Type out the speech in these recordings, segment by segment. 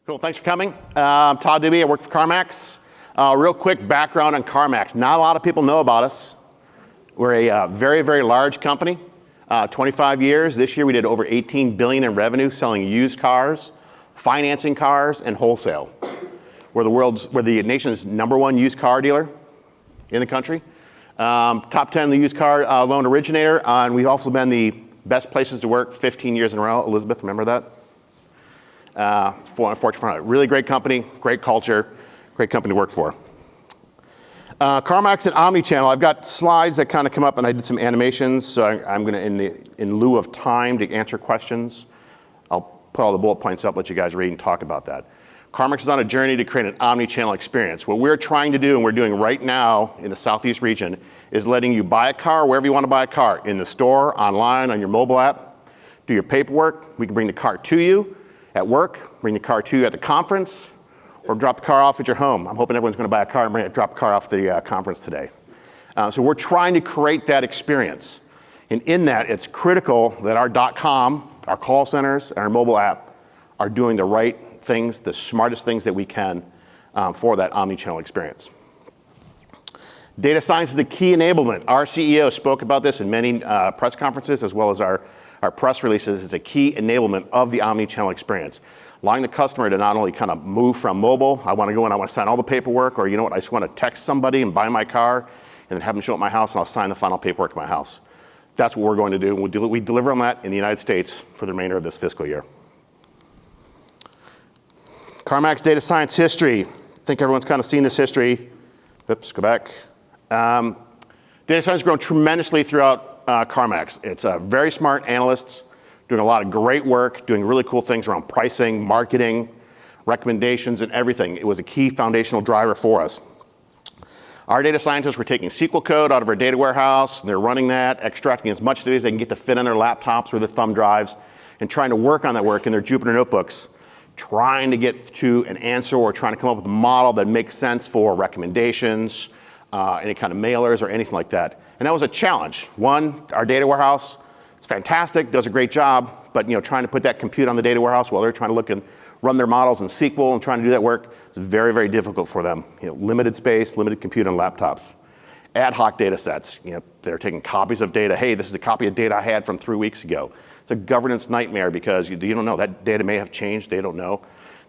Cool, thanks for coming. I'm Todd Dube, I work for CarMax. Real quick background on CarMax. Not a lot of people know about us. We're a very, very large company. 25 years. This year we did over 18 billion in revenue selling used cars, financing cars, and wholesale. We're the nation's #1 used car dealer in the country. Top 10 in the used car loan originator, and we've also been the best places to work 15 years in a row. Elizabeth, remember that? Fortune 500. Really great company, great culture, great company to work for. CarMax and Omni-Channel. I've got slides that kind of come up, and I did some animations, so I'm going to, in lieu of time to answer questions, I'll put all the bullet points up, let you guys read and talk about that. CarMax is on a journey to create an omni-channel experience. What we're trying to do, and we're doing right now in the Southeast region, is letting you buy a car wherever you want to buy a car, in the store, online, on your mobile app, do your paperwork. We can bring the car to you at work, bring the car to you at the conference, or drop the car off at your home. I'm hoping everyone's going to buy a car and drop the car off the conference today. So we're trying to create that experience. And in that, it's critical that our .com, our call centers, and our mobile app are doing the right things, the smartest things that we can for that omni-channel experience. Data science is a key enablement. Our CEO spoke about this in many press conferences as well as our press releases. It's a key enablement of the omni-channel experience. Allowing the customer to not only kind of move from mobile, I want to go and I want to sign all the paperwork, or you know what, I just want to text somebody and buy my car and then have them show up at my house and I'll sign the final paperwork at my house. That's what we're going to do. We deliver on that in the United States for the remainder of this fiscal year. CarMax Data Science history. I think everyone's kind of seen this history. Oops, go back. Data science has grown tremendously throughout CarMax. It's very smart analysts doing a lot of great work, doing really cool things around pricing, marketing, recommendations, and everything. It was a key foundational driver for us. Our data scientists were taking SQL code out of our data warehouse, and they're running that, extracting as much data as they can get to fit on their laptops or their thumb drives, and trying to work on that work in their Jupyter notebooks, trying to get to an answer or trying to come up with a model that makes sense for recommendations, any kind of mailers or anything like that. And that was a challenge. One, our data warehouse is fantastic, does a great job, but trying to put that compute on the data warehouse while they're trying to look and run their models in SQL and trying to do that work is very, very difficult for them. Limited space, limited compute on laptops. Ad hoc data sets. They're taking copies of data. Hey, this is a copy of data I had from 3 weeks ago. It's a governance nightmare because you don't know. That data may have changed. They don't know.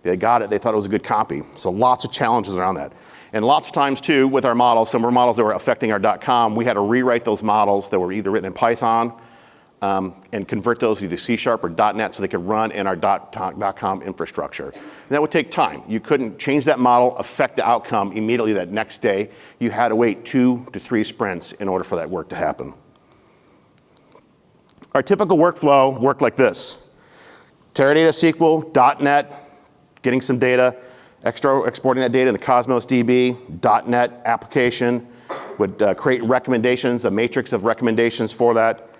They got it. They thought it was a good copy. So lots of challenges around that. And lots of times, too, with our models, some of our models that were affecting our .com, we had to rewrite those models that were either written in Python and convert those to either C# or .NET so they could run in our .com infrastructure. And that would take time. You couldn't change that model, affect the outcome immediately that next day. You had to wait 2 to 3 sprints in order for that work to happen. Our typical workflow worked like this. Teradata SQL, .NET, getting some data, exporting that data into Cosmos DB, .NET application would create recommendations, a matrix of recommendations for that,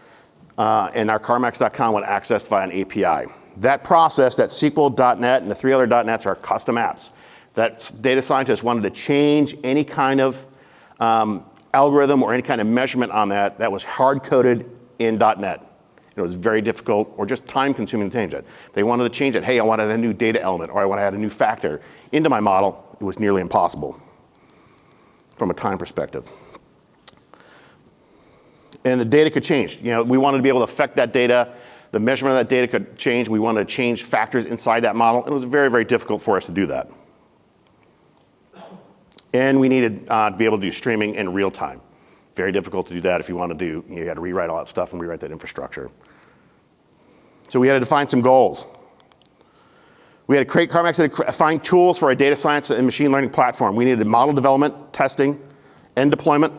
and our CarMax.com would access via an API. That process, that SQL, .NET, and the 3 other .NETs are custom apps. That data scientists wanted to change any kind of algorithm or any kind of measurement on that was hard-coded in .NET. It was very difficult or just time-consuming to change it. They wanted to change it. Hey, I wanted a new data element, or I want to add a new factor into my model. It was nearly impossible from a time perspective. And the data could change. We wanted to be able to affect that data. The measurement of that data could change. We wanted to change factors inside that model. And it was very, very difficult for us to do that. And we needed to be able to do streaming in real time. Very difficult to do that if you want to do, you had to rewrite all that stuff and rewrite that infrastructure. So we had to define some goals. We had to create CarMax had to find tools for our data science and machine learning platform. We needed model development, testing, and deployment.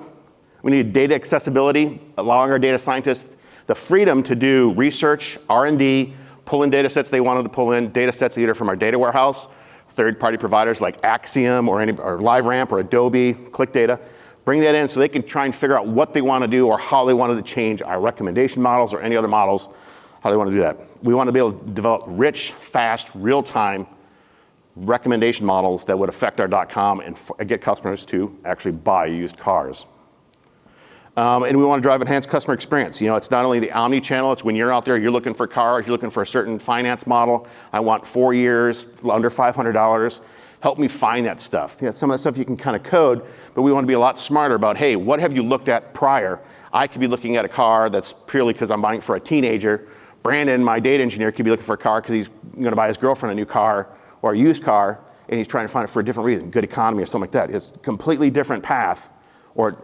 We needed data accessibility, allowing our data scientists the freedom to do research, R&D, pull in data sets they wanted to pull in, data sets either from our data warehouse, third-party providers like Axiom or LiveRamp or Adobe, ClickData. Bring that in so they can try and figure out what they want to do or how they wanted to change our recommendation models or any other models, how they want to do that. We want to be able to develop rich, fast, real-time recommendation models that would affect our .com and get customers to actually buy used cars. And we want to drive enhanced customer experience. It's not only the omni-channel, it's when you're out there, you're looking for cars, you're looking for a certain finance model. I want 4 years, under $500. Help me find that stuff. Some of that stuff you can kind of code, but we want to be a lot smarter about, hey, what have you looked at prior? I could be looking at a car that's purely because I'm buying for a teenager. Brandon, my data engineer, could be looking for a car because he's going to buy his girlfriend a new car or a used car, and he's trying to find it for a different reason, good economy or something like that. It's a completely different path or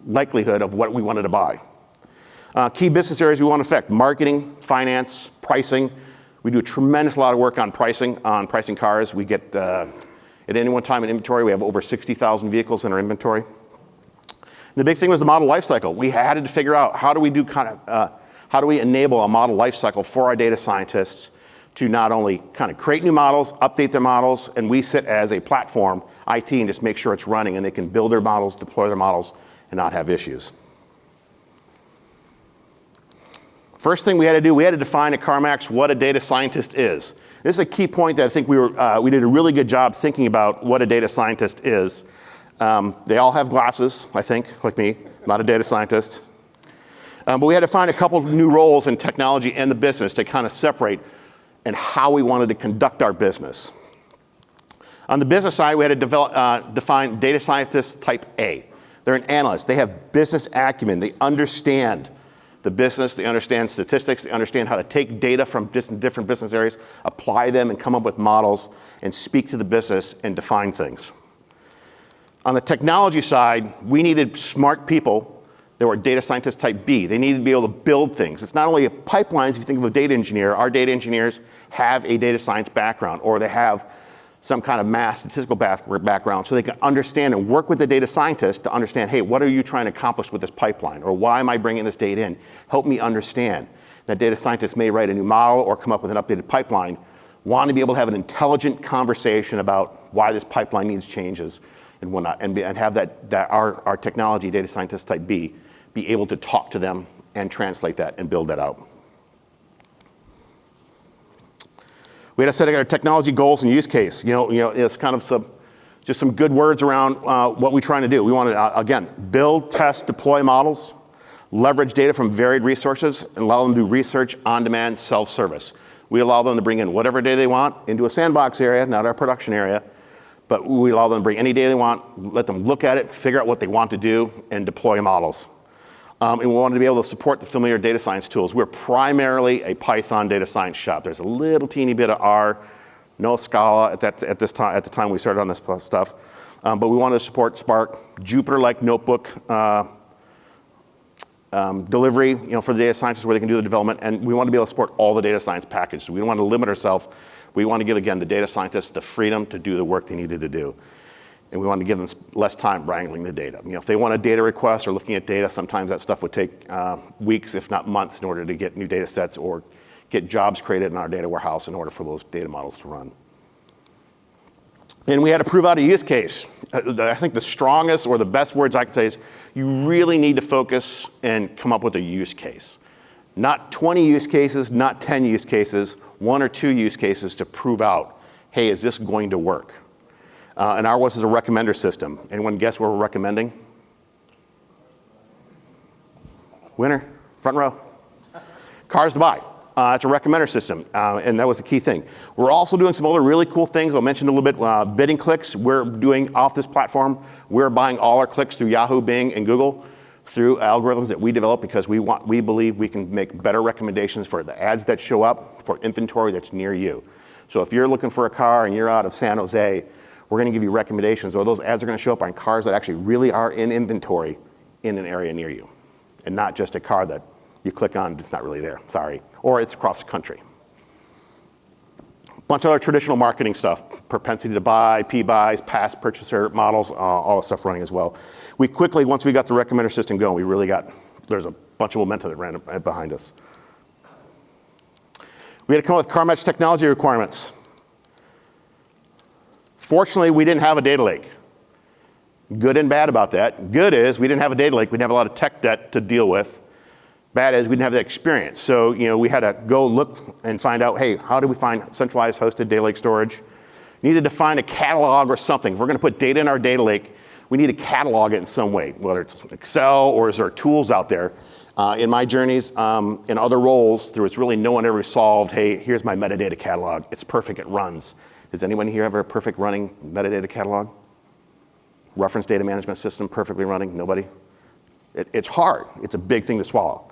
likelihood of what we wanted to buy. Key business areas we want to affect: marketing, finance, pricing. We do a tremendous lot of work on pricing cars. We get, at any one time in inventory, we have over 60,000 vehicles in our inventory. And the big thing was the model lifecycle. We had to figure out how do we enable a model lifecycle for our data scientists to not only kind of create new models, update their models, and we sit as a platform, IT, and just make sure it's running and they can build their models, deploy their models, and not have issues. First thing we had to do, we had to define at CarMax what a data scientist is. This is a key point that I think we did a really good job thinking about what a data scientist is. They all have glasses, I think, like me, not a data scientist. But we had to find a couple of new roles in technology and the business to kind of separate and how we wanted to conduct our business. On the business side, we had to define data scientist type A. They're an analyst. They have business acumen. They understand the business. They understand statistics. They understand how to take data from different business areas, apply them, and come up with models, and speak to the business and define things. On the technology side, we needed smart people that were data scientist type B. They needed to be able to build things. It's not only pipelines. If you think of a data engineer, our data engineers have a data science background, or they have some kind of math statistical background, so they can understand and work with the data scientist to understand, hey, what are you trying to accomplish with this pipeline? Or why am I bringing this data in? Help me understand. That data scientist may write a new model or come up with an updated pipeline, want to be able to have an intelligent conversation about why this pipeline needs changes and whatnot, and have our technology data scientist type B be able to talk to them and translate that and build that out. We had to set our technology goals and use case. It's kind of just some good words around what we're trying to do. We want to, again, build, test, deploy models, leverage data from varied resources, and allow them to do research on demand, self-service. We allow them to bring in whatever data they want into a sandbox area, not our production area, but we allow them to bring any data they want, let them look at it, figure out what they want to do, and deploy models. And we wanted to be able to support the familiar data science tools. We're primarily a Python data science shop. There's a little teeny bit of R, no Scala at the time we started on this stuff. But we wanted to support Spark, Jupyter-like notebook delivery, for the data scientists where they can do the development. And we want to be able to support all the data science package. So we don't want to limit ourselves. We want to give, again, the data scientists the freedom to do the work they needed to do. And we want to give them less time wrangling the data. If they want a data request or looking at data, sometimes that stuff would take weeks, if not months, in order to get new data sets or get jobs created in our data warehouse in order for those data models to run. And we had to prove out a use case. I think the strongest or the best words I could say is you really need to focus and come up with a use case. Not 20 use cases, not 10 use cases, 1 or 2 use cases to prove out, hey, is this going to work? And ours is a recommender system. Anyone guess what we're recommending? Winner, front row. Cars to buy. It's a recommender system, and that was the key thing. We're also doing some other really cool things. I'll mention a little bit. Bidding clicks, we're doing off this platform. We're buying all our clicks through Yahoo, Bing, and Google through algorithms that we develop because we believe we can make better recommendations for the ads that show up for inventory that's near you. So if you're looking for a car and you're out of San Jose, we're going to give you recommendations, or those ads are going to show up on cars that actually really are in inventory in an area near you, and not just a car that you click on, it's not really there, sorry, or it's across the country. A bunch of other traditional marketing stuff, propensity to buy, P-buys, past purchaser models, all the stuff running as well. We quickly, once we got the recommender system going, there's a bunch of momentum that ran behind us. We had to come up with CarMax technology requirements. Fortunately, we didn't have a data lake. Good and bad about that. Good is we didn't have a data lake. We didn't have a lot of tech debt to deal with. Bad is we didn't have that experience. So we had to go look and find out, hey, how do we find centralized hosted data lake storage? Needed to find a catalog or something. If we're going to put data in our data lake, we need to catalog it in some way, whether it's Excel or is there tools out there. In my journeys, in other roles, there was really no one ever solved, hey, here's my metadata catalog. It's perfect, it runs. Does anyone here have a perfect running metadata catalog? Reference data management system perfectly running? Nobody? It's hard. It's a big thing to swallow.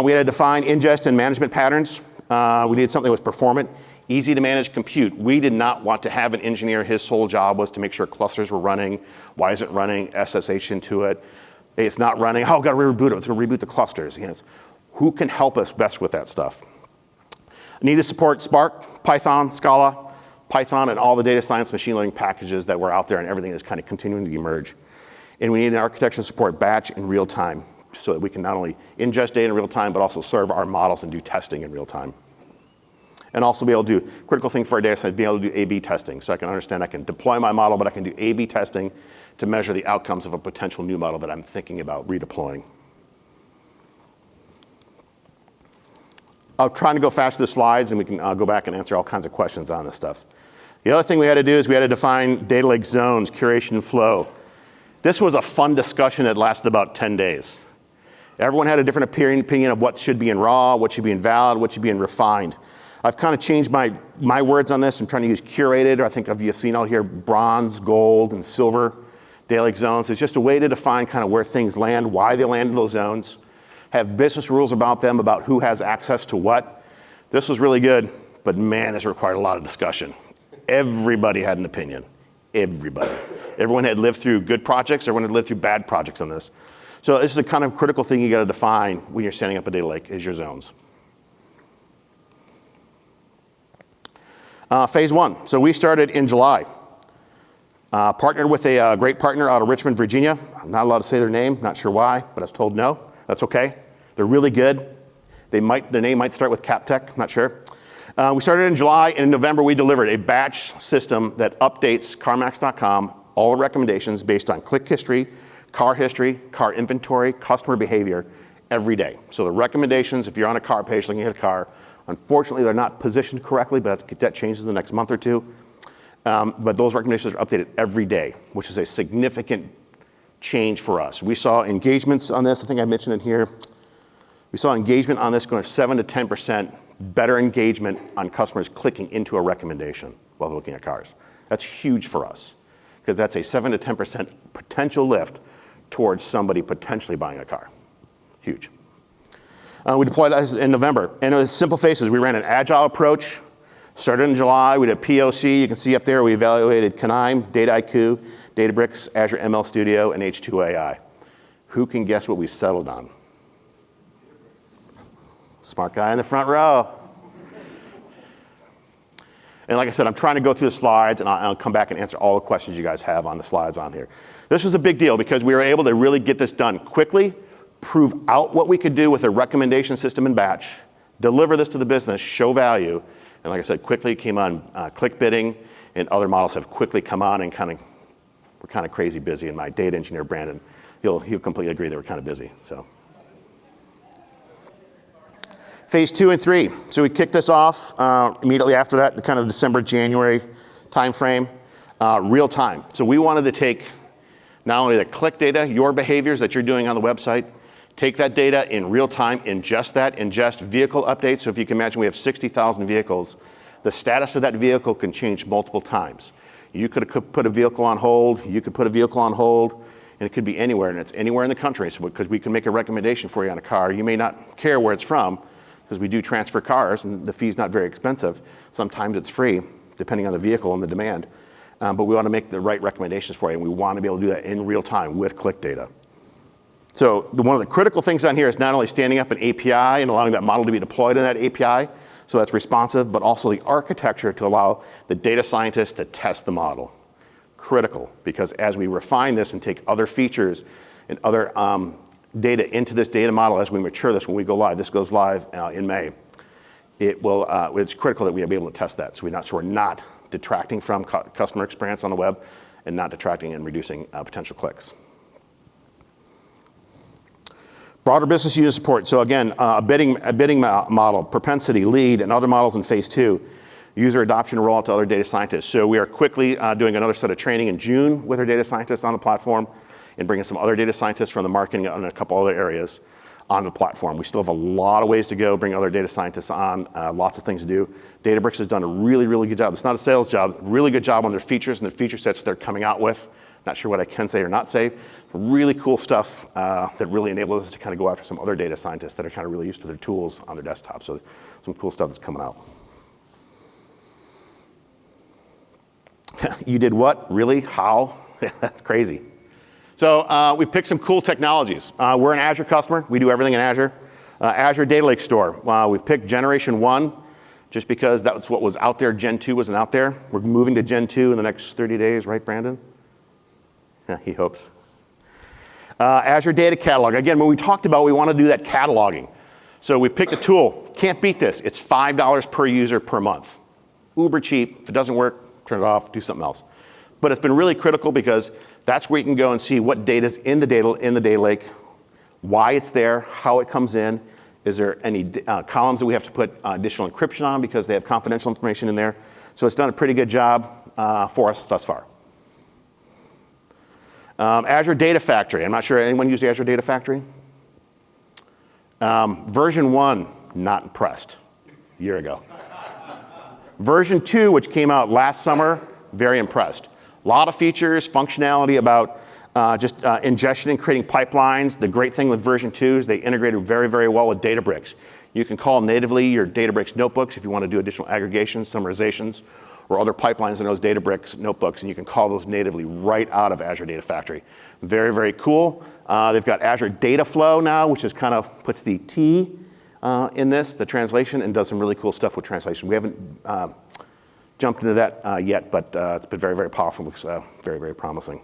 We had to define ingest and management patterns. We needed something that was performant, easy to manage compute. We did not want to have an engineer, his sole job was to make sure clusters were running. Why is it running? SSH into it. Hey, it's not running. Oh, I've got to reboot it. It's going to reboot the clusters. Yes. Who can help us best with that stuff? Need to support Spark, Python, Scala, Python, and all the data science machine learning packages that were out there and everything is kind of continuing to emerge. And we need an architecture to support batch in real time so that we can not only ingest data in real time, but also serve our models and do testing in real time. And also be able to do, critical thing for our data science, be able to do A/B testing. So I can understand, I can deploy my model, but I can do A/B testing to measure the outcomes of a potential new model that I'm thinking about redeploying. I'm trying to go fast through the slides and we can go back and answer all kinds of questions on this stuff. The other thing we had to do is we had to define DataLake zones, curation, flow. This was a fun discussion that lasted about 10 days. Everyone had a different opinion of what should be in raw, what should be in valid, what should be in refined. I've kind of changed my words on this. I'm trying to use curated. I think you've seen out here bronze, gold, and silver DataLake zones. It's just a way to define kind of where things land, why they land in those zones, have business rules about them, about who has access to what. This was really good, but man, this required a lot of discussion. Everybody had an opinion. Everybody. Everyone had lived through good projects. Everyone had lived through bad projects on this. So this is a kind of critical thing you got to define when you're setting up a data lake is your zones. Phase one. So we started in July. Partnered with a great partner out of Richmond, Virginia. I'm not allowed to say their name. Not sure why, but I was told no. That's okay. They're really good. Their name might start with CapTech. Not sure. We started in July, and in November we delivered a batch system that updates CarMax.com, all the recommendations based on click history, car inventory, customer behavior every day. So the recommendations, if you're on a car page looking at a car, unfortunately they're not positioned correctly, but that changes in the next month or two. But those recommendations are updated every day, which is a significant change for us. We saw engagements on this, I think I mentioned it here. We saw engagement on this going 7 to 10% better engagement on customers clicking into a recommendation while they're looking at cars. That's huge for us, because that's a 7 to 10% potential lift towards somebody potentially buying a car. Huge. We deployed that in November, and it was simple phases. We ran an agile approach. Started in July, we did POC. You can see up there we evaluated Kanaim, Dataiku, Databricks, Azure ML Studio, and H2AI. Who can guess what we settled on? Smart guy in the front row. And like I said, I'm trying to go through the slides, and I'll come back and answer all the questions you guys have on the slides on here. This was a big deal because we were able to really get this done quickly, prove out what we could do with a recommendation system in batch, deliver this to the business, show value, and like I said, quickly came on click bidding, and other models have quickly come on, and we're kind of crazy busy. And my data engineer, Brandon, he'll completely agree that we're kind of busy. So, phase 2 and 3. So we kicked this off immediately after that, kind of December, January timeframe, real time. So we wanted to take not only the click data, your behaviors that you're doing on the website, take that data in real time, ingest vehicle updates. So if you can imagine, we have 60,000 vehicles. The status of that vehicle can change multiple times. You could put a vehicle on hold, you could put a vehicle on hold, and it could be anywhere, and it's anywhere in the country. So because we can make a recommendation for you on a car, you may not care where it's from, because we do transfer cars, and the fee's not very expensive. Sometimes it's free, depending on the vehicle and the demand. But we want to make the right recommendations for you, and we want to be able to do that in real time with click data. So one of the critical things on here is not only standing up an API and allowing that model to be deployed in that API, so that's responsive, but also the architecture to allow the data scientists to test the model. Critical, because as we refine this and take other features and other data into this data model, as we mature this, when we go live, this goes live in May, it's critical that we be able to test that, so we're not detracting from customer experience on the web and not detracting and reducing potential clicks. Broader business user support. So again, a bidding model, propensity, lead, and other models in phase 2. user adoption and rollout to other data scientists. So we are quickly doing another set of training in June with our data scientists on the platform and bringing some other data scientists from the marketing and a couple other areas on the platform. We still have a lot of ways to go, bring other data scientists on, lots of things to do. Databricks has done a really, really good job. It's not a sales job, really good job on their features and the feature sets they're coming out with. Not sure what I can say or not say. Really cool stuff that really enables us to kind of go after some other data scientists that are kind of really used to their tools on their desktop. So some cool stuff that's coming out. You did what? Really? How? That's crazy. So we picked some cool technologies. We're an Azure customer. We do everything in Azure. Azure DataLake Store. We've picked Generation 1 just because that's what was out there. Gen 2 wasn't out there. We're moving to Gen 2 in the next 30 days, right, Brandon? Yeah, he hopes. Azure Data Catalog. Again, when we talked about we want to do that cataloging. So we picked a tool. Can't beat this. It's $5 per user per month. Uber cheap. If it doesn't work, turn it off, do something else. But it's been really critical because that's where you can go and see what data's in the data lake, why it's there, how it comes in. Is there any columns that we have to put additional encryption on because they have confidential information in there? So it's done a pretty good job for us thus far. Azure Data Factory. I'm not sure anyone used Azure Data Factory. Version 1, not impressed, a year ago. Version 2, which came out last summer, very impressed. A lot of features, functionality about just ingestion and creating pipelines. The great thing with version 2 is they integrated very, very well with Databricks. You can call natively your Databricks notebooks if you want to do additional aggregations, summarizations, or other pipelines in those Databricks notebooks, and you can call those natively right out of Azure Data Factory. Very, very cool. They've got Azure Data Flow now, which is kind of puts the T in this, the translation, and does some really cool stuff with translation. We haven't jumped into that yet, but it's been very, very powerful. Looks very, very promising.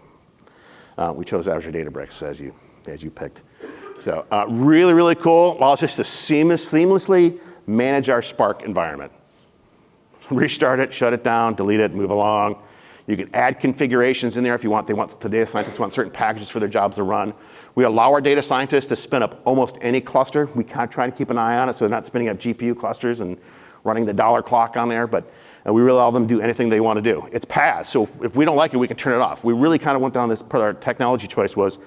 We chose Azure Databricks as you picked. So really, really cool. Allows us to seamlessly manage our Spark environment. Restart it, shut it down, delete it, move along. You can add configurations in there if you want. The data scientists want certain packages for their jobs to run. We allow our data scientists to spin up almost any cluster. We kind of try to keep an eye on it so they're not spinning up GPU clusters and running the dollar clock on there, but we really allow them to do anything they want to do. It's PaaS, so if we don't like it, we can turn it off. We really kind of went down this, part of our technology choice was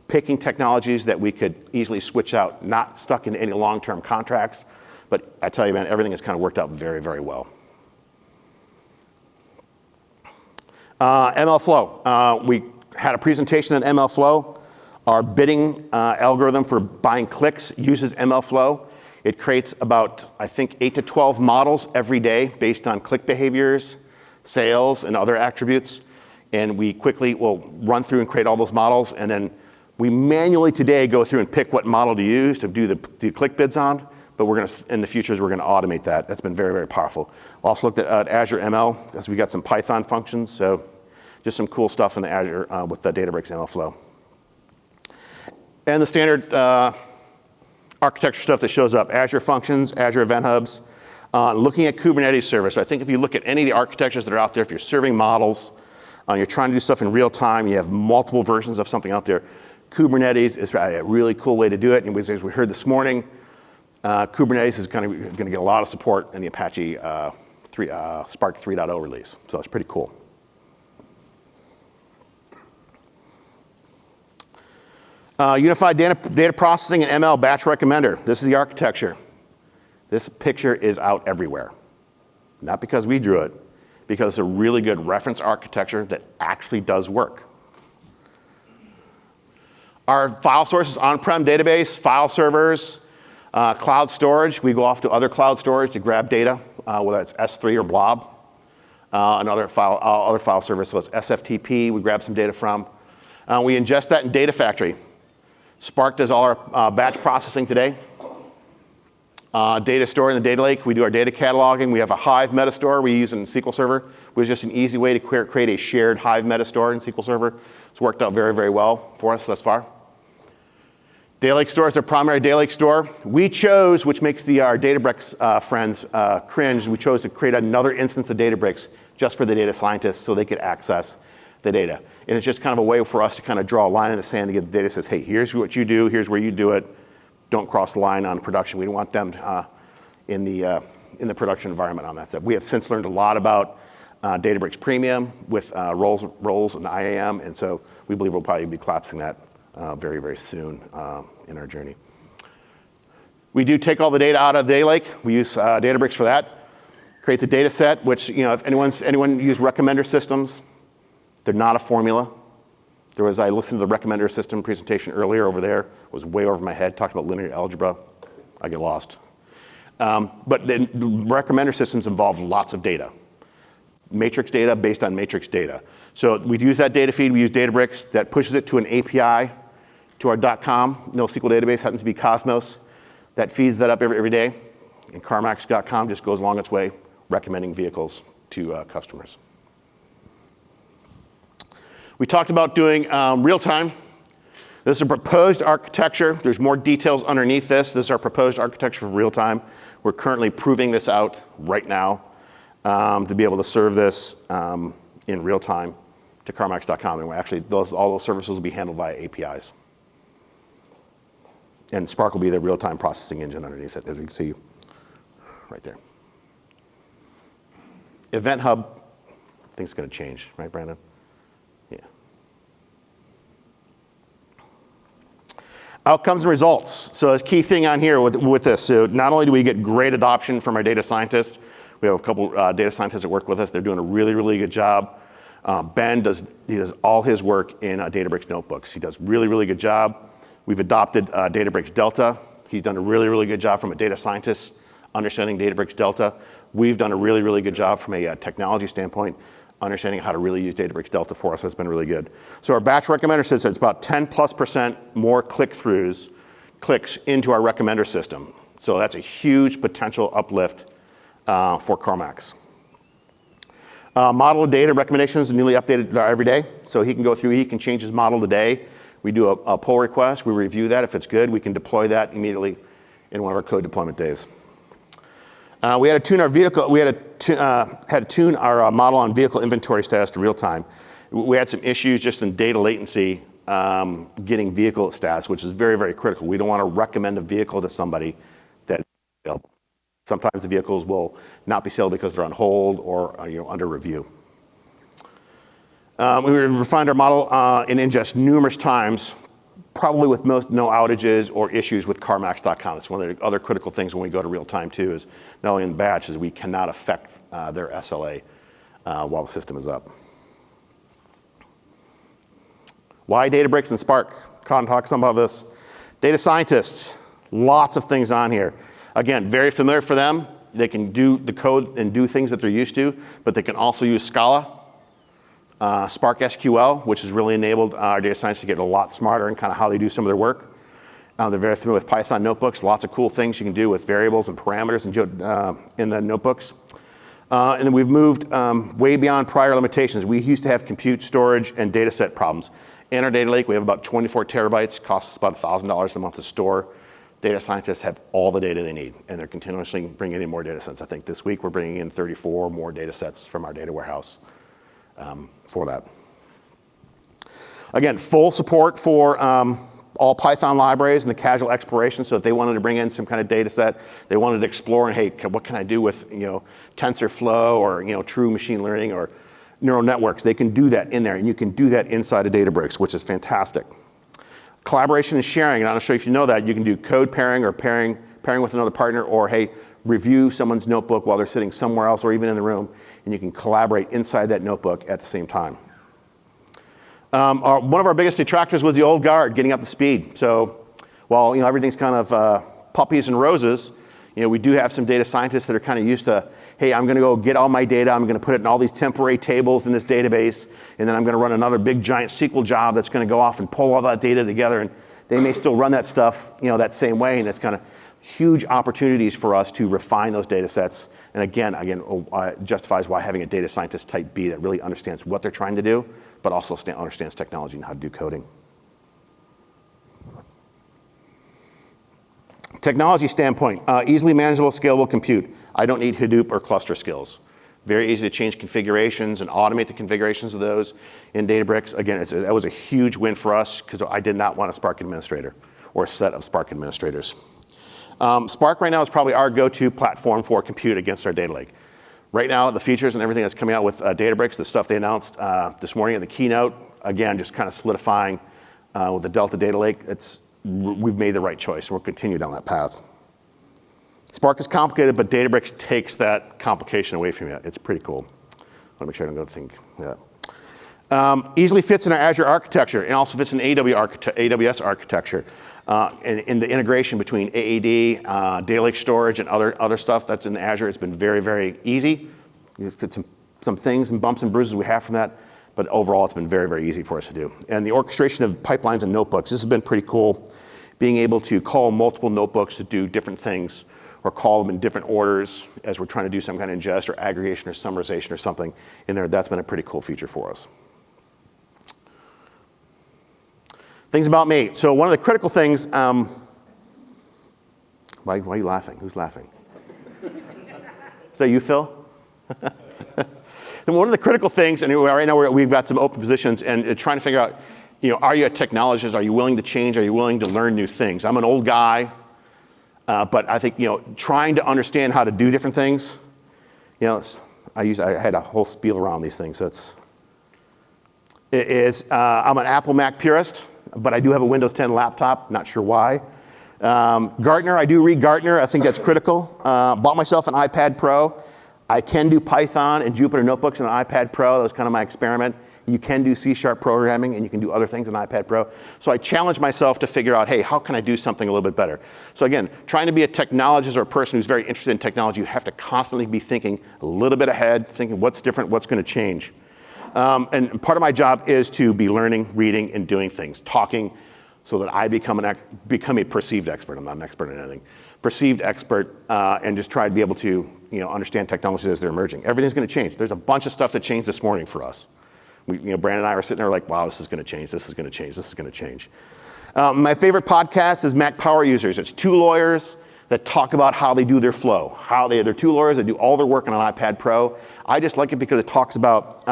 picking technologies that we could easily switch out, not stuck in any long-term contracts. But I tell you, man, everything has kind of worked out very, very well. MLflow. We had a presentation on MLflow. Our bidding algorithm for buying clicks uses MLflow. It creates about, I think, 8 to 12 models every day based on click behaviors, sales, and other attributes. And we quickly will run through and create all those models. And then we manually today go through and pick what model to use to do the click bids on. But we're going to, in the futures, we're going to automate that. That's been very, very powerful. We also looked at Azure ML because we got some Python functions. So just some cool stuff in the Azure with the Databricks MLflow. And the standard architecture stuff that shows up, Azure Functions, Azure Event Hubs, looking at Kubernetes service. So I think if you look at any of the architectures that are out there, if you're serving models, you're trying to do stuff in real time, you have multiple versions of something out there, Kubernetes is a really cool way to do it. And as we heard this morning, Kubernetes is going to get a lot of support in the Apache Spark 3.0 release. So it's pretty cool. Unified data processing and ML batch recommender. This is the architecture. This picture is out everywhere. Not because we drew it, because it's a really good reference architecture that actually does work. Our file sources, on-prem database, file servers, cloud storage. We go off to other cloud storage to grab data, whether it's S3 or Blob. Another file server, so it's SFTP, we grab some data from. We ingest that in Data Factory. Spark does all our batch processing today. Data store in the data lake, we do our data cataloging. We have a Hive metastore we use in SQL Server, which is just an easy way to create a shared Hive metastore in SQL Server. It's worked out very, very well for us thus far. Data Lake Store is our primary Data Lake Store. We chose, which makes our Databricks friends cringe, we chose to create another instance of Databricks just for the data scientists so they could access the data. And it's just kind of a way for us to kind of draw a line in the sand to get the data says, hey, here's what you do, here's where you do it. Don't cross the line on production. We don't want them in the in the production environment on that stuff. We have since learned a lot about Databricks Premium with roles and IAM, and so we believe we'll probably be collapsing that very, very soon in our journey. We do take all the data out of DataLake. We use Databricks for that. Creates a data set, which, if anyone used recommender systems, they're not a formula. I listened to the recommender system presentation earlier over there. It was way over my head, talked about linear algebra. I get lost. But the recommender systems involve lots of data. Matrix data based on matrix data. So we use that data feed, we use Databricks, that pushes it to an API to our .com NoSQL database, happens to be Cosmos. That feeds that up every day. And CarMax.com just goes along its way, recommending vehicles to customers. We talked about doing real-time. This is a proposed architecture. There's more details underneath this. This is our proposed architecture for real-time. We're currently proving this out right now to be able to serve this in real time to CarMax.com. And actually, all those services will be handled via APIs. And Spark will be the real-time processing engine underneath it, as you can see right there. Event Hub, I think it's going to change, right, Brandon? Yeah. Outcomes and results. So that's a key thing on here with this. So not only do we get great adoption from our data scientists, we have a couple data scientists that work with us. They're doing a really, really good job. Ben does all his work in Databricks notebooks. He does really, really good job. We've adopted Databricks Delta. He's done a really, really good job from a data scientist understanding Databricks Delta. We've done a really, really good job from a technology standpoint, understanding how to really use Databricks Delta for us. That's been really good. So our batch recommender says it's about 10+% more clicks into our recommender system. So that's a huge potential uplift for CarMax. Model of data recommendations are newly updated every day. So he can go through, he can change his model today. We do a pull request, we review that. If it's good, we can deploy that immediately in one of our code deployment days. We had to tune our vehicle, had to tune our model on vehicle inventory status to real time. We had some issues just in data latency getting vehicle status, which is very, very critical. We don't want to recommend a vehicle to somebody that sometimes the vehicles will not be sold because they're on hold or under review. We refined our model in ingest numerous times, probably with no outages or issues with CarMax.com. It's one of the other critical things when we go to real time too, is not only in the batch, is we cannot affect their SLA while the system is up. Why Databricks and Spark? Con talked some about this. Data scientists, lots of things on here. Again, very familiar for them. They can do the code and do things that they're used to, but they can also use Scala. Spark SQL, which has really enabled our data science to get a lot smarter in kind of how they do some of their work. They're very familiar with Python notebooks, lots of cool things you can do with variables and parameters in the notebooks. And then we've moved way beyond prior limitations. We used to have compute, storage, and data set problems. In our data lake, we have about 24 terabytes, costs us about $1,000 a month to store. Data scientists have all the data they need, and they're continuously bringing in more data sets. I think this week we're bringing in 34 more data sets from our data warehouse. For that. Again, full support for all Python libraries and the casual exploration. So if they wanted to bring in some kind of data set, they wanted to explore and, hey, what can I do with TensorFlow or true machine learning or neural networks, they can do that in there, and you can do that inside of Databricks, which is fantastic. Collaboration and sharing, and I'm not sure if you know that, you can do code pairing or pairing with another partner, or hey, review someone's notebook while they're sitting somewhere else or even in the room, and you can collaborate inside that notebook at the same time. One of our biggest detractors was the old guard, getting up to speed. So while everything's kind of puppies and roses, we do have some data scientists that are kind of used to, hey, I'm going to go get all my data, I'm going to put it in all these temporary tables in this database, and then I'm going to run another big giant SQL job that's going to go off and pull all that data together, and they may still run that stuff that same way, and it's kind of huge opportunities for us to refine those data sets. And again, justifies why having a data scientist type B that really understands what they're trying to do, but also understands technology and how to do coding. Technology standpoint, easily manageable, scalable compute. I don't need Hadoop or cluster skills. Very easy to change configurations and automate the configurations of those in Databricks. Again, that was a huge win for us because I did not want a Spark administrator or a set of Spark administrators. Spark right now is probably our go-to platform for compute against our data lake. Right now, the features and everything that's coming out with Databricks, the stuff they announced this morning at the keynote, again, just kind of solidifying with the Delta Data Lake, we've made the right choice, and we'll continue down that path. Spark is complicated, but Databricks takes that complication away from you. It's pretty cool. I want to make sure I don't go think. Yeah. Easily fits in our Azure architecture, and also fits in AWS architecture. And in the integration between AAD, Data Lake storage, and other stuff that's in Azure, it's been very, very easy. You've got some things and bumps and bruises we have from that, but overall it's been very, very easy for us to do. And the orchestration of pipelines and notebooks, this has been pretty cool. Being able to call multiple notebooks to do different things, or call them in different orders as we're trying to do some kind of ingest or aggregation or summarization or something in there, that's been a pretty cool feature for us. Things about me. So one of the critical things, why are you laughing? Who's laughing? Is that you, Phil? And one of the critical things, and right now we've got some open positions, and trying to figure out, are you a technologist? Are you willing to change? Are you willing to learn new things? I'm an old guy, but I think, trying to understand how to do different things, I had a whole spiel around these things. So I'm an Apple Mac purist, but I do have a Windows 10 laptop, not sure why. Gartner, I do read Gartner, I think that's critical. Bought myself an iPad Pro. I can do Python and Jupyter Notebooks on an iPad Pro, that was kind of my experiment. You can do C# programming, and you can do other things on iPad Pro. So I challenged myself to figure out, hey, how can I do something a little bit better? So again, trying to be a technologist or a person who's very interested in technology, you have to constantly be thinking a little bit ahead, thinking what's different, what's going to change. And part of my job is to be learning, reading, and doing things, talking, so that I become a perceived expert. I'm not an expert in anything. Perceived expert, and just try to be able to understand technologies as they're emerging. Everything's going to change. There's a bunch of stuff that changed this morning for us. Brandon and I were sitting there like, wow, this is going to change, this is going to change, this is going to change. My favorite podcast is Mac Power Users. It's two lawyers that talk about how they do their flow. They're two lawyers that do all their work on an iPad Pro. I just like it because it talks about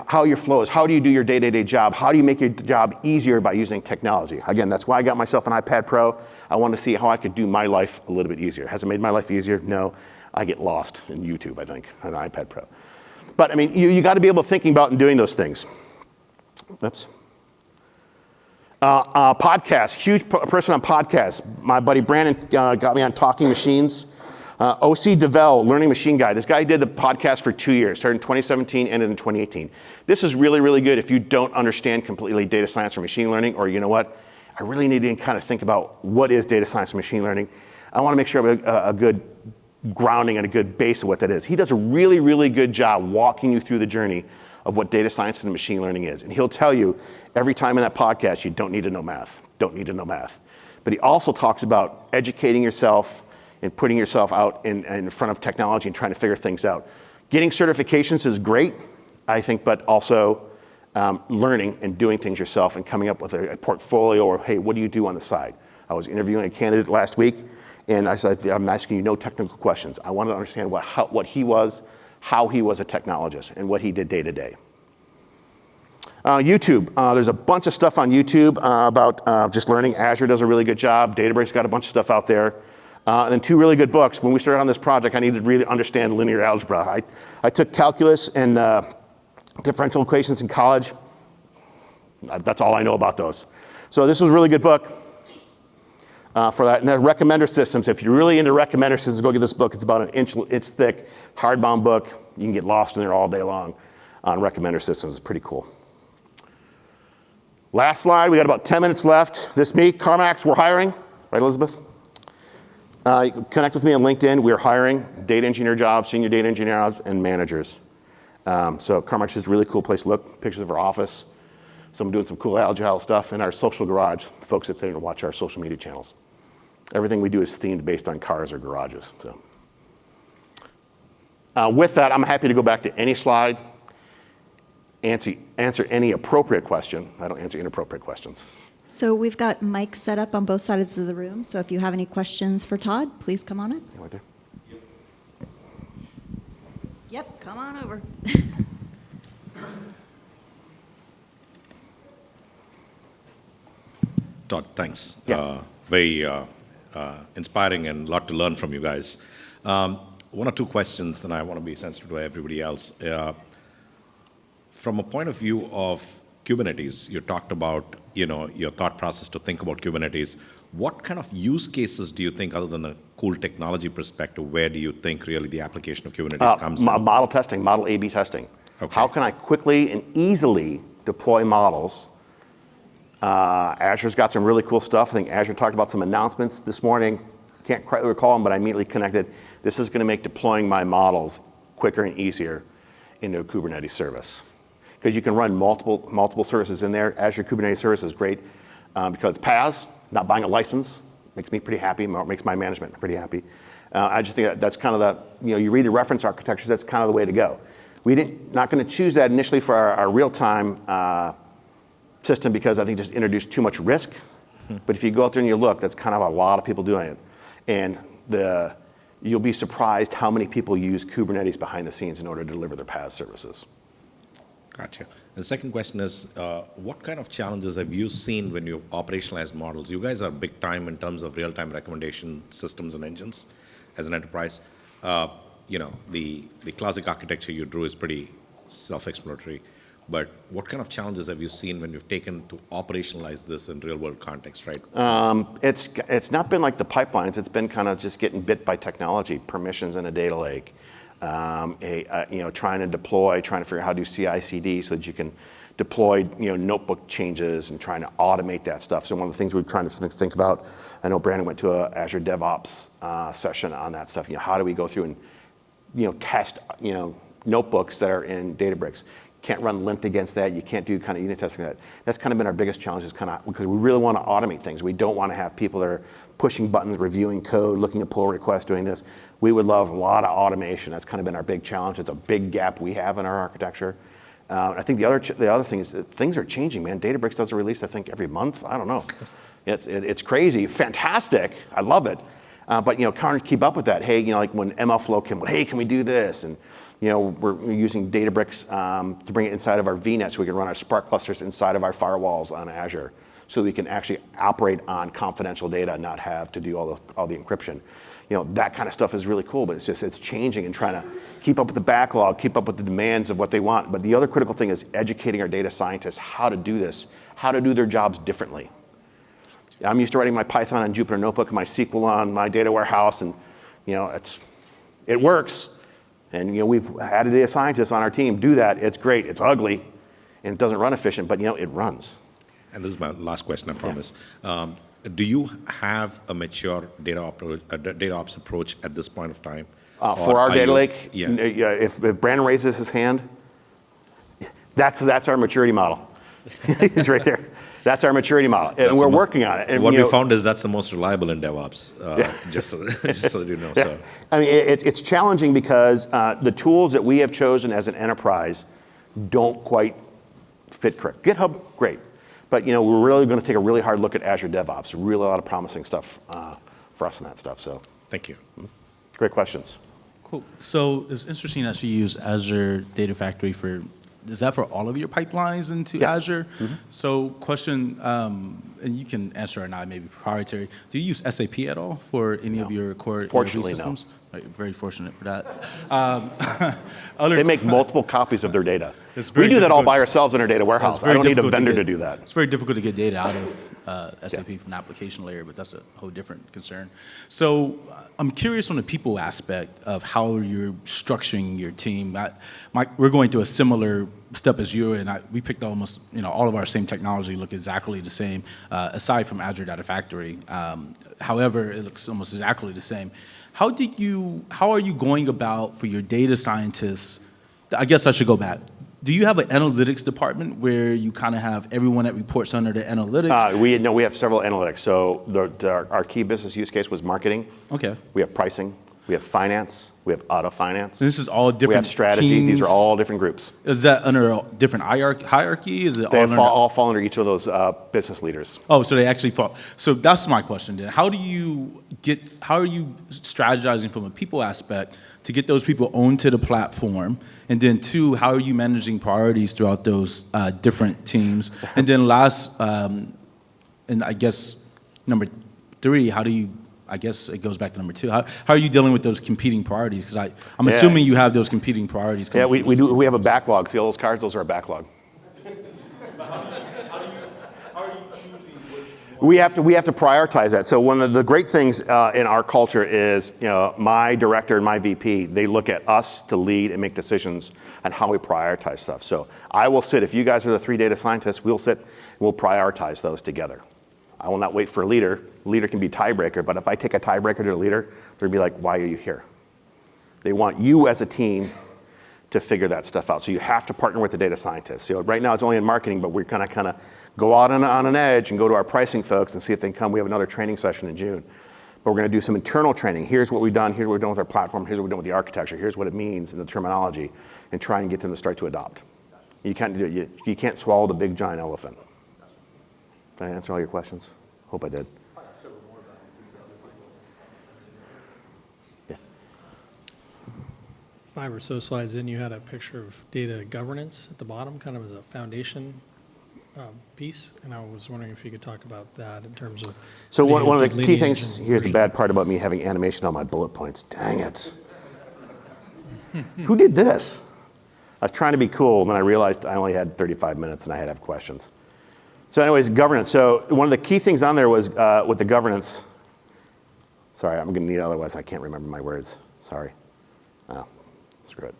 how your flow is. How do you do your day-to-day job? How do you make your job easier by using technology? Again, that's why I got myself an iPad Pro. I wanted to see how I could do my life a little bit easier. Has it made my life easier? No. I get lost in YouTube, I think, on an iPad Pro. But I mean, you got to be able to thinking about and doing those things. Oops. Podcasts, huge person on podcasts. My buddy Brandon got me on Talking Machines. OC DeVell, Learning Machine Guy. This guy did the podcast for 2 years, started in 2017, ended in 2018. This is really, really good if you don't understand completely data science or machine learning, or you know what, I really need to kind of think about what is data science and machine learning. I want to make sure I have a good grounding and a good base of what that is. He does a really, really good job walking you through the journey of what data science and machine learning is. And he'll tell you every time in that podcast, you don't need to know math, don't need to know math. But he also talks about educating yourself and putting yourself out in front of technology and trying to figure things out. Getting certifications is great, I think, but also learning and doing things yourself and coming up with a portfolio, or hey, what do you do on the side? I was interviewing a candidate last week, and I said, I'm asking you no technical questions. I want to understand what he was, how he was a technologist, and what he did day to day. YouTube, there's a bunch of stuff on YouTube about just learning. Azure does a really good job. Databricks got a bunch of stuff out there. And then 2 really good books. When we started on this project, I needed to really understand linear algebra. I took calculus and differential equations in college. That's all I know about those. So this was a really good book for that. And then recommender systems. If you're really into recommender systems, go get this book. It's about an inch thick, hardbound book. You can get lost in there all day long on recommender systems. It's pretty cool. Last slide, we got about 10 minutes left. This me, CarMax, we're hiring. Right, Elizabeth? You can connect with me on LinkedIn. We're hiring data engineer jobs, senior data engineer jobs, and managers. So CarMax is a really cool place to look. Pictures of our office. So I'm doing some cool agile stuff in our social garage. Folks that sit and watch our social media channels. Everything we do is themed based on cars or garages. So with that, I'm happy to go back to any slide, answer any appropriate question. I don't answer inappropriate questions. So we've got mics set up on both sides of the room. So if you have any questions for Todd, please come on up. Right there. Yep, come on over. Todd, thanks. Yeah. Very inspiring and a lot to learn from you guys. One or two questions, and I want to be sensitive to everybody else. From a point of view of Kubernetes, you talked about your thought process to think about Kubernetes. What kind of use cases do you think, other than the cool technology perspective, where do you think really the application of Kubernetes comes in? Model testing, model A/B testing. Okay. How can I quickly and easily deploy models? Azure's got some really cool stuff. I think Azure talked about some announcements this morning. Can't quite recall them, but I immediately connected. This is going to make deploying my models quicker and easier into a Kubernetes service. Because you can run multiple services in there. Azure Kubernetes Service is great because it's PaaS, not buying a license. Makes me pretty happy, makes my management pretty happy. I just think that's kind of the, you read the reference architectures, that's kind of the way to go. Not going to choose that initially for our real-time system because I think just introduced too much risk. But if you go out there and you look, that's kind of a lot of people doing it. And you'll be surprised how many people use Kubernetes behind the scenes in order to deliver their PaaS services. Gotcha. The second question is, what kind of challenges have you seen when you operationalize models? You guys are big time in terms of real-time recommendation systems and engines as an enterprise. The classic architecture you drew is pretty self-explanatory, but what kind of challenges have you seen when you've taken to operationalize this in real-world context, right? It's not been like the pipelines. It's been kind of just getting bit by technology, permissions in a data lake. Trying to deploy, trying to figure out how to do CI/CD so that you can deploy, notebook changes and trying to automate that stuff. So one of the things we're trying to think about, I know Brandon went to a Azure DevOps session on that stuff. How do we go through and, test, notebooks that are in Databricks? Can't run lint against that. You can't do kind of unit testing that. That's kind of been our biggest challenge, is kind of because we really want to automate things. We don't want to have people that are pushing buttons, reviewing code, looking at pull requests, doing this. We would love a lot of automation. That's kind of been our big challenge. It's a big gap we have in our architecture. I think the other thing is that things are changing, man. Databricks does a release, I think, every month. I don't know. It's crazy, fantastic. I love it. But trying to keep up with that. Hey, like when MLflow came, hey, can we do this? And we're using Databricks to bring it inside of our VNet so we can run our Spark clusters inside of our firewalls on Azure, so we can actually operate on confidential data and not have to do all the encryption. That kind of stuff is really cool, but it's changing and trying to keep up with the backlog, keep up with the demands of what they want. But the other critical thing is educating our data scientists how to do this, how to do their jobs differently. I'm used to writing my Python on Jupyter Notebook and my SQL on my data warehouse, and it works. And we've had a data scientist on our team do that. It's great. It's ugly, and it doesn't run efficient, but it runs. And this is my last question, I promise. Yeah. Do you have a mature data ops approach at this point of time? For our data lake, yeah. If Brandon raises his hand, that's our maturity model. He's right there. That's our maturity model, and we're working on it. And what we found is that's the most reliable in DevOps, just so that you know. Yeah. So. I mean, it's challenging because the tools that we have chosen as an enterprise don't quite fit correct. GitHub, great. But we're really going to take a really hard look at Azure DevOps. Really a lot of promising stuff for us in that stuff. So thank you. Great questions. Cool. So it's interesting that you use Azure Data Factory for. Is that for all of your pipelines into Yes. Azure? Mm-hmm. So question, and you can answer or not, maybe proprietary. Do you use SAP at all for any of your core ERP systems? No. Right, very fortunate for that. They make multiple copies of their data. We do that all by ourselves in our data warehouse. I don't need a vendor to do that. It's very difficult to get data out of SAP from an application layer, but that's a whole different concern. So I'm curious on the people aspect of how you're structuring your team. We're going through a similar step as you, and we picked almost all of our same technology look exactly the same, aside from Azure Data Factory. However, it looks almost exactly the same. How are you going about for your data scientists? I guess I should go back. Do you have an analytics department where you kind of have everyone that reports under the analytics? We have several analytics. So our key business use case was marketing. Okay. We have pricing. We have finance. We have auto finance. And this is all different. We have strategy. Teams. These are all different groups. Is that under a different hierarchy? Is it they all fall under each of those business leaders. Oh, so they actually fall. So that's my question then. How are you strategizing from a people aspect to get those people onto the platform? And then two, how are you managing priorities throughout those different teams? And then last, and I guess number three, how do you I guess it goes back to number two. How are you dealing with those competing priorities? Because I'm Yeah. assuming you have those competing priorities. Yeah, coming we from do. We have a backlog. See all those cards? Those are our backlog. We have to prioritize that. So one of the great things in our culture is, my director and my VP, they look at us to lead and make decisions on how we prioritize stuff. So I will sit, if you guys are the 3 data scientists, we'll sit and we'll prioritize those together. I will not wait for a leader. Leader can be tiebreaker, but if I take a tiebreaker to a leader, they'll be like, why are you here? They want you as a team to figure that stuff out. So you have to partner with the data scientists. So right now it's only in marketing, but we're gonna kind of go out on an edge and go to our pricing folks and see if they can come. We have another training session in June. But we're gonna do some internal training. Here's what we've done, here's what we've done with our platform, here's what we've done with the architecture, here's what it means in the terminology, and try and get them to start to adopt. You can't do it, you can't swallow the big giant elephant. Did I answer all your questions? Hope I did. Yeah. 5 or so slides in, you had a picture of data governance at the bottom, kind of as a foundation piece, and I was wondering if you could talk about that in terms of. So one of the key lineage things, and here's the version. bad part about me having animation on my bullet points. Dang it. Who did this? I was trying to be cool, and then I realized I only had 35 minutes and I had to have questions. So anyways, governance. So one of the key things on there was with the governance. Sorry, I'm gonna need it, otherwise I can't remember my words. Sorry. Oh, screw it.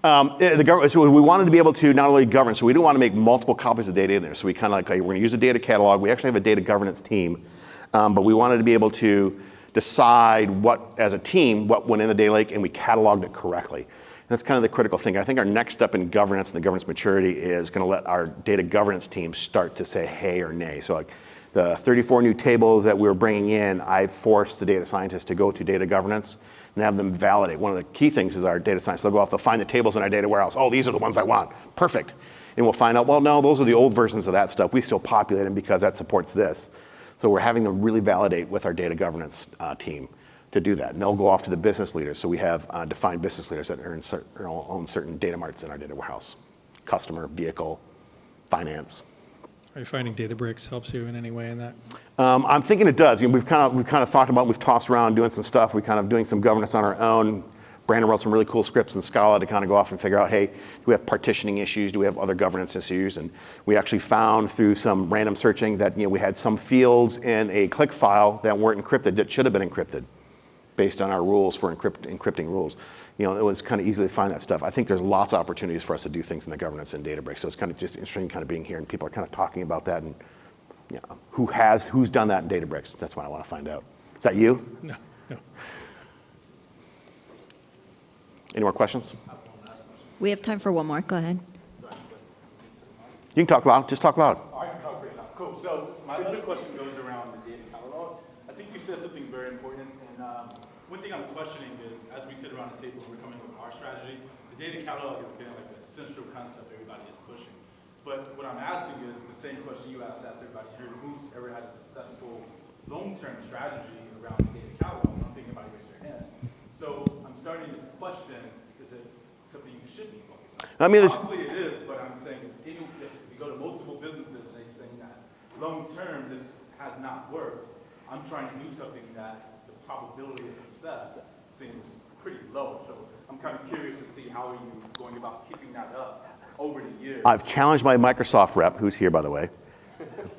So we wanted to be able to not only govern, so we didn't want to make multiple copies of data in there. So we kind of like, okay, we're going to use a data catalog. We actually have a data governance team, but we wanted to be able to decide what, as a team, what went in the data lake, and we cataloged it correctly. And that's kind of the critical thing. I think our next step in governance and the governance maturity is going to let our data governance team start to say hey or nay. So like the 34 new tables that we were bringing in, I forced the data scientists to go to data governance and have them validate. One of the key things is our data science. They'll go off, they'll find the tables in our data warehouse. Oh, these are the ones I want. Perfect. And we'll find out, well, no, those are the old versions of that stuff. We still populate them because that supports this. So we're having them really validate with our data governance team to do that. And they'll go off to the business leaders. So we have defined business leaders that own certain data marts in our data warehouse. Customer, vehicle, finance. Are you finding Databricks helps you in any way in that? I'm thinking it does. We've kind of thought about, we've tossed around doing some stuff. We're kind of doing some governance on our own. Brandon wrote some really cool scripts in Scala to kind of go off and figure out, hey, do we have partitioning issues? Do we have other governance issues? And we actually found through some random searching that we had some fields in a click file that weren't encrypted that should have been encrypted based on our rules for encrypting rules. It was kind of easy to find that stuff. I think there's lots of opportunities for us to do things in the governance in Databricks. So it's kind of just interesting kind of being here and people are kind of talking about that and who's done that in Databricks. That's what I want to find out. Is that you? No. Any more questions? We have time for one more. Go ahead. You can talk loud. Just talk loud. I can talk pretty loud. Cool. So my other question goes around the data catalog. I think you said something very important. And one thing I'm questioning is, as we sit around the table and we're coming up with our strategy, the data catalog has been like the central concept everybody is pushing. But what I'm asking is the same question you ask everybody here: who's ever had a successful long-term strategy around the data catalog? I don't think anybody raised their hand. So I'm starting to question: is it something you should be focused on? I mean, Obviously it is, but I'm saying if you go to multiple businesses and they're saying that long-term this has not worked, I'm trying to do something that the probability of success seems pretty low. So I'm kind of curious to see how are you going about keeping that up over the years. I've challenged my Microsoft rep, who's here, by the way.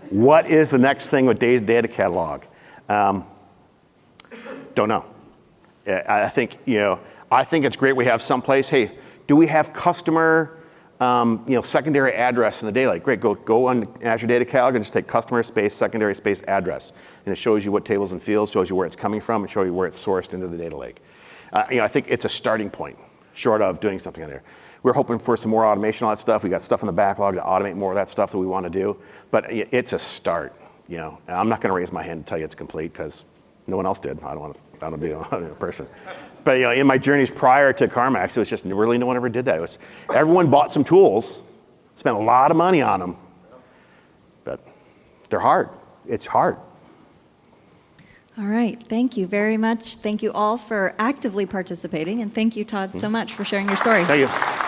What is the next thing with data catalog? Don't know. I think it's great we have someplace. Hey, do we have customer, secondary address in the data lake? Great, go on Azure Data Catalog and just take customer space, secondary space address. And it shows you what tables and fields, shows you where it's coming from, and shows you where it's sourced into the data lake. I think it's a starting point, short of doing something in there. We're hoping for some more automation on that stuff. We got stuff in the backlog to automate more of that stuff that we want to do. But it's a start. I'm not going to raise my hand and tell you it's complete because no one else did. I don't want to be a person. But in my journeys prior to CarMax, it was just really no one ever did that. It was everyone bought some tools, spent a lot of money on them, but they're hard. It's hard. All right. Thank you very much. Thank you all for actively participating. And thank you, Todd, so much for sharing your story. Thank you.